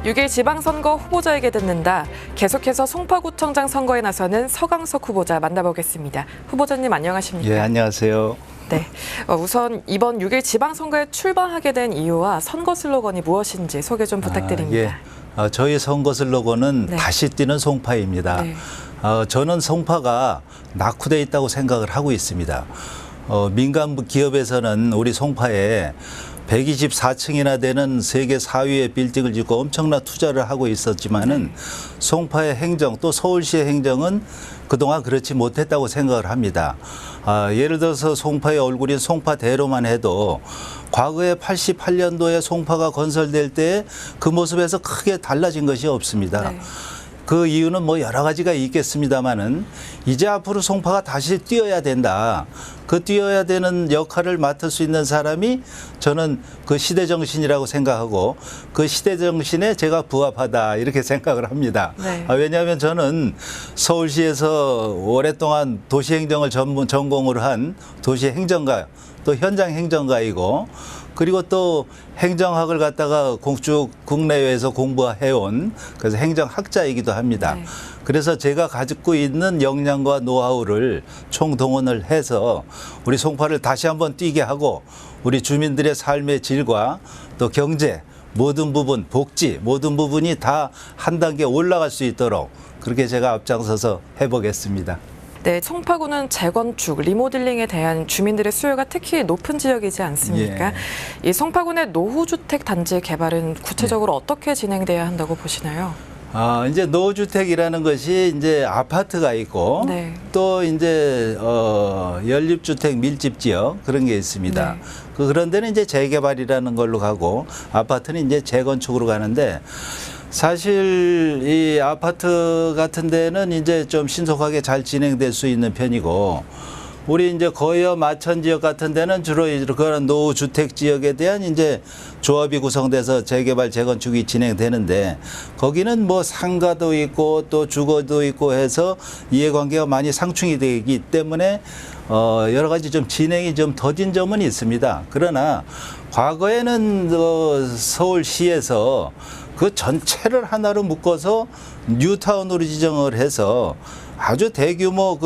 6일 지방선거 후보자에게 듣는다. 계속해서 송파구청장 선거에 나서는 서강석 후보자 만나보겠습니다. 후보자님 안녕하십니까? 예, 안녕하세요. 네, 우선 이번 6일 지방선거에 출마하게 된 이유와 선거 슬로건이 무엇인지 소개 좀 부탁드립니다. 저희 선거 슬로건은 네. 다시 뛰는 송파입니다. 네. 저는 송파가 낙후돼 있다고 생각을 하고 있습니다. 민간 기업에서는 우리 송파에 124층이나 되는 세계 4위의 빌딩을 짓고 엄청난 투자를 하고 있었지만은 송파의 행정 또 서울시의 행정은 그동안 그렇지 못했다고 생각을 합니다. 예를 들어서 송파의 얼굴인 송파대로만 해도 과거에 88년도에 송파가 건설될 때 그 모습에서 크게 달라진 것이 없습니다. 네. 그 이유는 뭐 여러 가지가 있겠습니다만은 이제 앞으로 송파가 다시 뛰어야 된다. 그 뛰어야 되는 역할을 맡을 수 있는 사람이 저는 그 시대 정신이라고 생각하고 그 시대 정신에 제가 부합하다 이렇게 생각을 합니다. 네. 왜냐하면 저는 서울시에서 오랫동안 도시행정을 전공으로 한 도시행정가 또 현장 행정가이고 그리고 또 행정학을 갖다가 쭉 국내외에서 공부해온 그래서 행정학자이기도 합니다. 네. 그래서 제가 가지고 있는 역량과 노하우를 총동원을 해서 우리 송파를 다시 한번 뛰게 하고 우리 주민들의 삶의 질과 또 경제 모든 부분, 복지 모든 부분이 다 한 단계 올라갈 수 있도록 그렇게 제가 앞장서서 해보겠습니다. 네, 송파구는 재건축, 리모델링에 대한 주민들의 수요가 특히 높은 지역이지 않습니까? 이 송파군의 노후주택 단지 개발은 구체적으로 어떻게 진행돼야 한다고 보시나요? 이제 노후주택이라는 것이 이제 아파트가 있고 네. 또 이제 연립주택 밀집 지역 그런 게 있습니다. 네. 그런 데는 이제 재개발이라는 걸로 가고 아파트는 이제 재건축으로 가는데 사실 이 아파트 같은 데는 이제 좀 신속하게 잘 진행될 수 있는 편이고 우리 이제 거여 마천 지역 같은 데는 주로 그런 노후주택 지역에 대한 이제 조합이 구성돼서 재개발 재건축이 진행되는데 거기는 뭐 상가도 있고 또 주거도 있고 해서 이해관계가 많이 상충이 되기 때문에 여러 가지 좀 진행이 좀 더딘 점은 있습니다. 그러나 과거에는 서울시에서 그 전체를 하나로 묶어서 뉴타운으로 지정을 해서 아주 대규모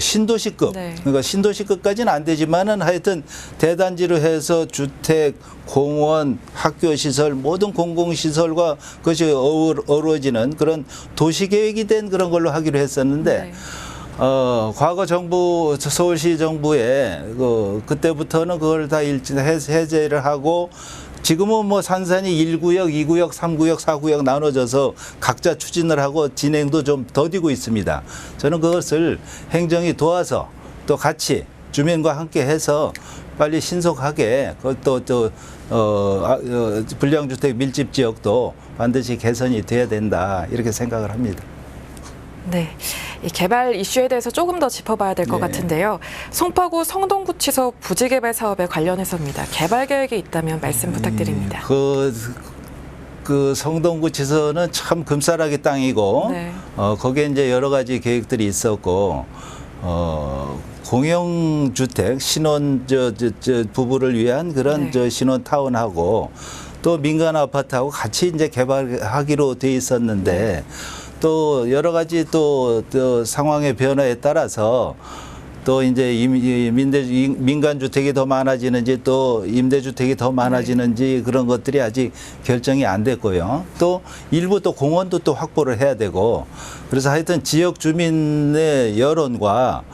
신도시급, 네. 그러니까 신도시급까지는 안 되지만은 하여튼 대단지로 해서 주택, 공원, 학교시설, 모든 공공시설과 그것이 어우러지는 그런 도시계획이 된 그런 걸로 하기로 했었는데 네. 과거 정부, 서울시 정부에 그때부터는 그걸 다 해제를 하고 지금은 뭐 산산이 1구역, 2구역, 3구역, 4구역 나눠져서 각자 추진을 하고 진행도 좀 더디고 있습니다. 저는 그것을 행정이 도와서 또 같이 주민과 함께 해서 빨리 신속하게 그것도 불량주택 밀집 지역도 반드시 개선이 돼야 된다 이렇게 생각을 합니다. 네, 이 개발 이슈에 대해서 조금 더 짚어봐야 될 것 같은데요. 송파구 성동구치소 부지개발 사업에 관련해서입니다. 개발 계획이 있다면 말씀 부탁드립니다. 그 성동구치소는 참 금싸라기 땅이고 네. 거기에 이제 여러 가지 계획들이 있었고 공영주택 신혼 부부를 위한 그런 네. 신혼 타운하고 또 민간 아파트하고 같이 이제 개발하기로 돼 있었는데. 또 여러 가지 또 상황의 변화에 따라서 또 이제 민간 주택이 더 많아지는지 또 임대주택이 더 많아지는지 그런 것들이 아직 결정이 안 됐고요. 또 일부 또 공원도 또 확보를 해야 되고 그래서 하여튼 지역 주민의 여론과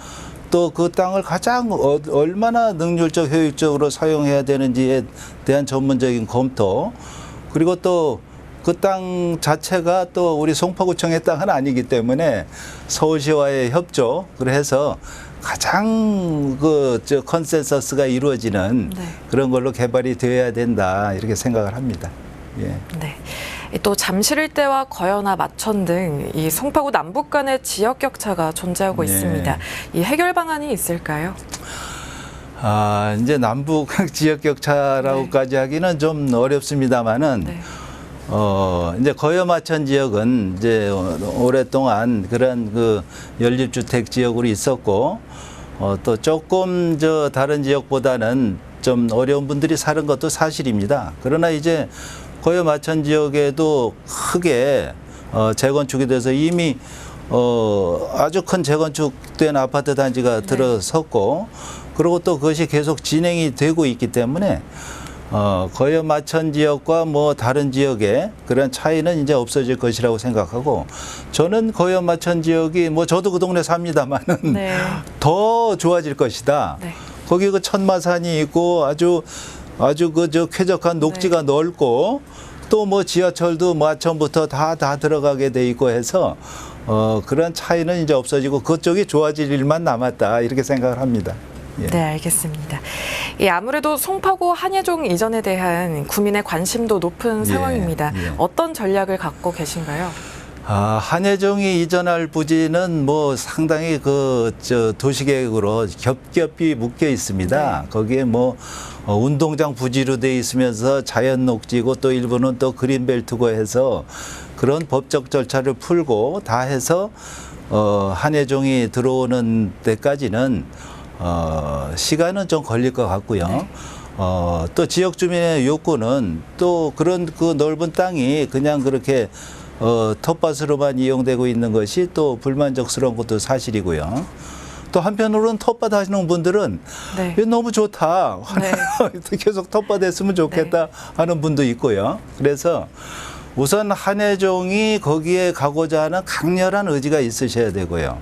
또 그 땅을 가장 얼마나 능률적 효율적으로 사용해야 되는지에 대한 전문적인 검토 그리고 또 그 땅 자체가 또 우리 송파구청의 땅은 아니기 때문에 서울시와의 협조 그래서 가장 컨센서스가 이루어지는 네. 그런 걸로 개발이 되어야 된다 이렇게 생각을 합니다. 예. 네. 또 잠실일대와 거여나 마천 등 이 송파구 남북 간의 지역 격차가 존재하고 네. 있습니다. 이 해결 방안이 있을까요? 이제 남북 지역 격차라고까지 하기는 좀 어렵습니다만은 네. 이제 거여마천 지역은 이제 오랫동안 그런 연립주택 지역으로 있었고, 또 조금 다른 지역보다는 좀 어려운 분들이 사는 것도 사실입니다. 그러나 이제 고려 마천 지역에도 크게 재건축이 돼서 이미 아주 큰 재건축된 아파트 단지가 들어섰고, 그리고 또 그것이 계속 진행이 되고 있기 때문에 고려 마천 지역과 뭐 다른 지역의 그런 차이는 이제 없어질 것이라고 생각하고, 저는 고려 마천 지역이 뭐 저도 그 동네 삽니다만은 네. 더 좋아질 것이다. 네. 거기 그 천마산이 있고 아주 그 저 쾌적한 녹지가 넓고, 또 뭐 지하철도 마천부터 다 들어가게 돼 있고 해서 그런 차이는 이제 없어지고 그쪽이 좋아질 일만 남았다, 이렇게 생각을 합니다. 예. 네, 알겠습니다. 아무래도 송파구 한예종 이전에 대한 국민의 관심도 높은 상황입니다. 예. 어떤 전략을 갖고 계신가요? 한예종이 이전할 부지는 뭐 상당히 도시계획으로 겹겹이 묶여 있습니다. 네. 거기에 뭐 운동장 부지로 돼 있으면서 자연 녹지고 또 일부는 또 그린벨트고 해서 그런 법적 절차를 풀고 다 해서 한예종이 들어오는 데까지는 시간은 좀 걸릴 것 같고요. 네. 또 지역 주민의 욕구는 또 그런 그 넓은 땅이 그냥 그렇게 텃밭으로만 이용되고 있는 것이 또 불만족스러운 것도 사실이고요. 또 한편으로는 텃밭 하시는 분들은 네. 이거 너무 좋다. 네. 계속 텃밭 했으면 좋겠다 하는 분도 있고요. 그래서 우선 한예종이 거기에 가고자 하는 강렬한 의지가 있으셔야 되고요.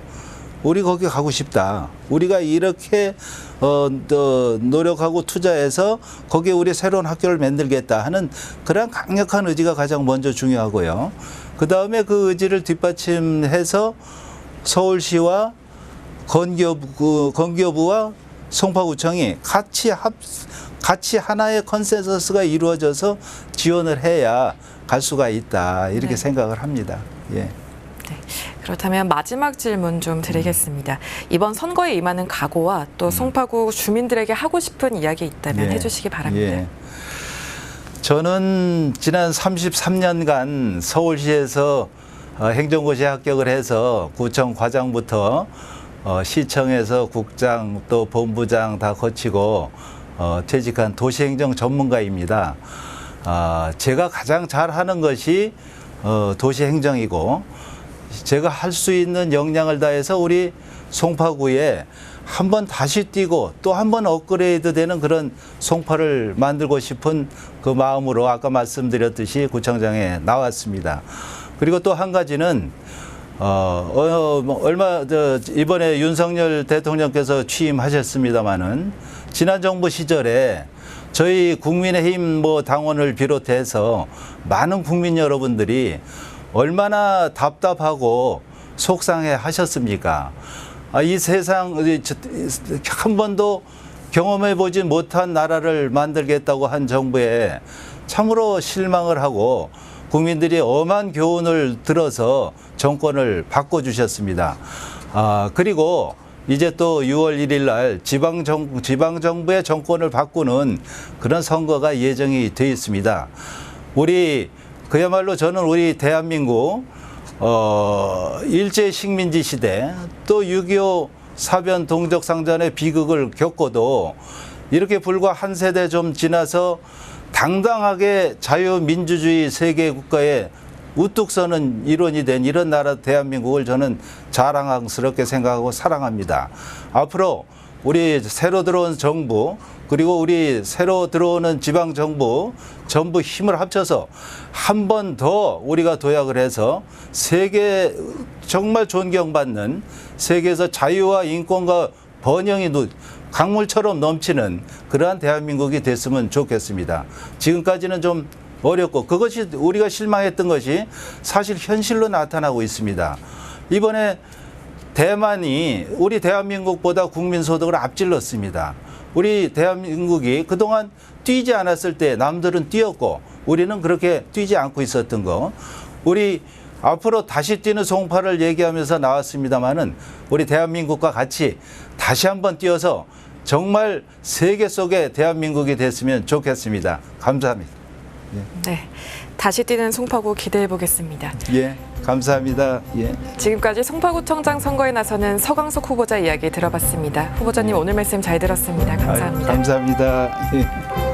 우리 거기 가고 싶다. 우리가 이렇게 노력하고 투자해서 거기에 우리 새로운 학교를 만들겠다 하는 그런 강력한 의지가 가장 먼저 중요하고요. 그 다음에 그 의지를 뒷받침해서 서울시와 건교부와 송파구청이 같이 하나의 컨센서스가 이루어져서 지원을 해야 갈 수가 있다, 이렇게 네. 생각을 합니다. 예. 네. 그렇다면 마지막 질문 좀 드리겠습니다. 이번 선거에 임하는 각오와 또 송파구 주민들에게 하고 싶은 이야기 있다면 예. 해주시기 바랍니다. 예. 저는 지난 33년간 서울시에서 행정고시에 합격을 해서 구청 과장부터 시청에서 국장 또 본부장 다 거치고 퇴직한 도시행정 전문가입니다. 제가 가장 잘하는 것이 도시행정이고, 제가 할 수 있는 역량을 다해서 우리 송파구에 한번 다시 뛰고 또 한번 업그레이드 되는 그런 송파를 만들고 싶은 그 마음으로 아까 말씀드렸듯이 구청장에 나왔습니다. 그리고 또 한 가지는 이번에 윤석열 대통령께서 취임하셨습니다마는 지난 정부 시절에 저희 국민의힘 당원을 비롯해서 많은 국민 여러분들이 얼마나 답답하고 속상해 하셨습니까? 이 세상 한 번도 경험해 보지 못한 나라를 만들겠다고 한 정부에 참으로 실망을 하고 국민들이 엄한 교훈을 들어서 정권을 바꿔주셨습니다. 그리고 이제 또 6월 1일 날 지방정부의 정권을 바꾸는 그런 선거가 예정이 되어 있습니다. 그야말로 저는 우리 대한민국 일제 식민지 시대 또 6.25 사변 동족상잔의 비극을 겪고도 이렇게 불과 한 세대 좀 지나서 당당하게 자유민주주의 세계 국가에 우뚝 서는 일원이 된 이런 나라 대한민국을 저는 자랑스럽게 생각하고 사랑합니다. 앞으로 우리 새로 들어온 정부 그리고 우리 새로 들어오는 지방정부 전부 힘을 합쳐서 한 번 더 우리가 도약을 해서 세계 정말 존경받는 세계에서 자유와 인권과 번영이 강물처럼 넘치는 그러한 대한민국이 됐으면 좋겠습니다. 지금까지는 좀 어렵고 그것이 우리가 실망했던 것이 사실 현실로 나타나고 있습니다. 이번에 대만이 우리 대한민국보다 국민소득을 앞질렀습니다. 우리 대한민국이 그동안 뛰지 않았을 때 남들은 뛰었고 우리는 그렇게 뛰지 않고 있었던 거. 우리 앞으로 다시 뛰는 송파를 얘기하면서 나왔습니다마는 우리 대한민국과 같이 다시 한번 뛰어서 정말 세계 속의 대한민국이 됐으면 좋겠습니다. 감사합니다. 네, 다시 뛰는 송파구 기대해 보겠습니다. 예, 감사합니다. 예. 지금까지 송파구청장 선거에 나서는 서광석 후보자 이야기 들어봤습니다. 후보자님 오늘 말씀 잘 들었습니다. 감사합니다. 감사합니다. 예.